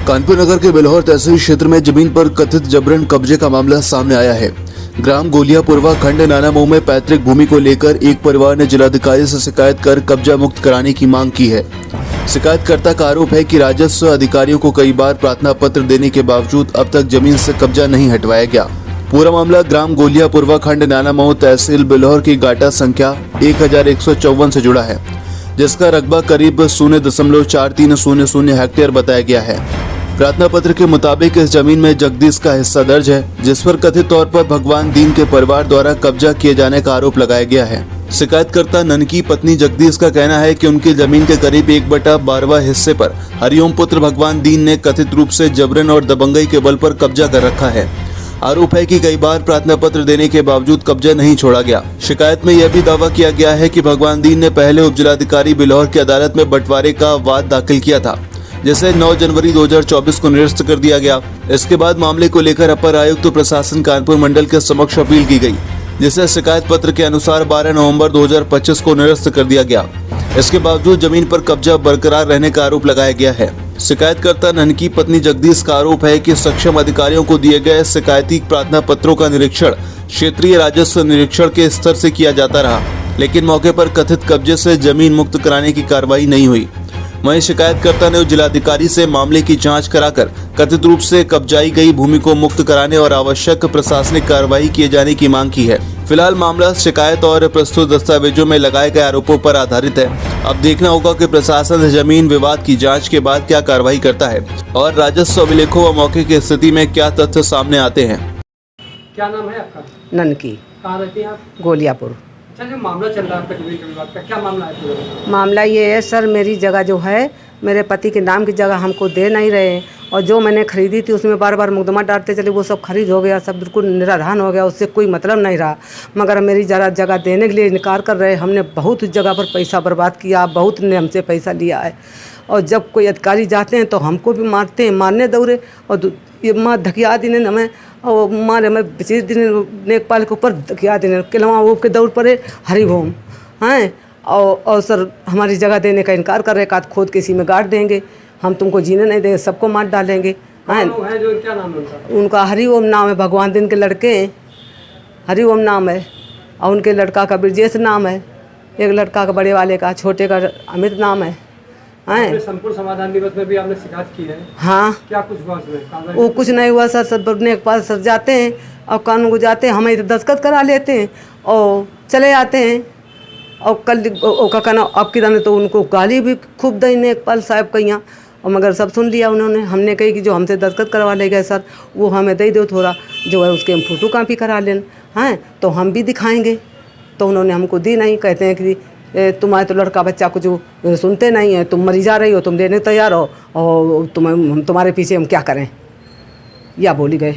कानपुर नगर के बेलौर तहसील क्षेत्र में जमीन पर कथित जबरन कब्जे का मामला सामने आया है। ग्राम गोलियापुरवा खंड नानामऊ में पैतृक भूमि को लेकर एक परिवार ने जिलाधिकारी से शिकायत कर कब्जा मुक्त कराने की मांग की है। शिकायतकर्ता का आरोप है कि राजस्व अधिकारियों को कई बार प्रार्थना पत्र देने के बावजूद अब तक जमीन से कब्जा नहीं हटवाया गया। पूरा मामला ग्राम गोलियापुरवा खंड नानामऊ तहसील बेलौर की गाटा संख्या 1154 से जुड़ा है, जिसका रकबा करीब 0.4300 हेक्टेयर बताया गया है। प्रार्थना पत्र के मुताबिक इस जमीन में जगदीश का हिस्सा दर्ज है, जिस पर कथित तौर पर भगवान दीन के परिवार द्वारा कब्जा किए जाने का आरोप लगाया गया है। शिकायतकर्ता ननकी पत्नी जगदीश का कहना है कि उनकी जमीन के करीब 1/12 हिस्से पर हरिओम पुत्र भगवान दीन ने कथित रूप से जबरन और दबंगई के बल पर कब्जा कर रखा है। आरोप है कि कई बार प्रार्थना पत्र देने के बावजूद कब्जा नहीं छोड़ा गया। शिकायत में यह भी दावा किया गया है कि भगवान दीन ने पहले उपजिलाधिकारी बेलौर की अदालत में बंटवारे का वाद दाखिल किया था, जिसे 9 जनवरी 2024 को निरस्त कर दिया गया। इसके बाद मामले को लेकर अपर आयुक्त प्रशासन कानपुर मंडल के समक्ष अपील की गई, जिसे शिकायत पत्र के अनुसार 12 नवंबर 2025 को निरस्त कर दिया गया। इसके बावजूद जमीन पर कब्जा बरकरार रहने का आरोप लगाया गया है। शिकायतकर्ता ननकी पत्नी जगदीश का आरोप है कि सक्षम अधिकारियों को दिए गए शिकायती प्रार्थना पत्रों का निरीक्षण क्षेत्रीय राजस्व निरीक्षण के स्तर से किया जाता रहा, लेकिन मौके पर कथित कब्जे से जमीन मुक्त कराने की कार्रवाई नहीं हुई। वहीं शिकायतकर्ता ने जिलाधिकारी से मामले की जांच कराकर कथित रूप से कब्जाई गई भूमि को मुक्त कराने और आवश्यक प्रशासनिक कार्रवाई किए जाने की मांग की है। फिलहाल मामला शिकायत और प्रस्तुत दस्तावेजों में लगाए गए आरोपों पर आधारित है। अब देखना होगा कि प्रशासन जमीन विवाद की जांच के बाद क्या कार्रवाई करता है और राजस्व अभिलेखों व मौके की स्थिति में क्या तथ्य सामने आते हैं। क्या नाम है आपका? ननकी। कहाँ रहती हैं आप? गोलियापुर। अच्छा, जो मामला चल रहा है आपका जमीन के विवाद का, क्या मामला है पूरा? मामला ये है सर, मेरी जगह जो है मेरे पति के नाम की जगह हमको दे नहीं रहे, और जो मैंने खरीदी थी उसमें बार बार मुकदमा डालते चले, वो सब खरीद हो गया, सब बिल्कुल निराधान हो गया, उससे कोई मतलब नहीं रहा। मगर मेरी जगह देने के लिए इनकार कर रहे। हमने बहुत जगह पर पैसा बर्बाद किया, बहुत ने हमसे पैसा लिया है, और जब कोई अधिकारी जाते हैं तो हमको भी मारते हैं, मारने दौड़े, और ये माँ धकिया दिन हमें, और मारे हमें 25 दिन नेकपाल के ऊपर धकिया दिन किलवा वो के दौड़ पड़े हरिभोम हैं, और सर हमारी जगह देने का इनकार कर रहे, काट खोद के इसी में गाड़ देंगे, हम तुमको जीने नहीं देंगे, सबको मार डालेंगे। हैं जो क्या नाम है उनका? हरिओम नाम है, भगवान दिन के लड़के हरिओम नाम है, और उनके लड़का का ब्रजेश नाम है, एक लड़का का बड़े वाले का, छोटे का अमित नाम है। संपूर्ण समाधान दिवस में भी आपने शिकायत की है? हाँ। क्या कुछ हुआ उसमें? वो कुछ नहीं हुआ सर, सब के पास सर जाते हैं और कानून को जाते हैं, हमें दस्तखत करा लेते हैं और चले जाते हैं। और कल का कहना अब की तो उनको गाली भी खूब दी नेकपाल साहब का यहाँ, और मगर सब सुन लिया उन्होंने। हमने कही कि जो हमसे दस्तखत करवा ले गए सर, वो हमें दे दो थोड़ा, जो है उसके हम फोटो कापी करा लें, हैं तो हम भी दिखाएंगे। तो उन्होंने हमको दी नहीं, कहते हैं कि तुम्हारे तो लड़का बच्चा को जो सुनते नहीं है, तुम मरी जा रही हो, तुम देने तैयार हो, और तुम्हारे पीछे हम क्या करें, या बोली गए।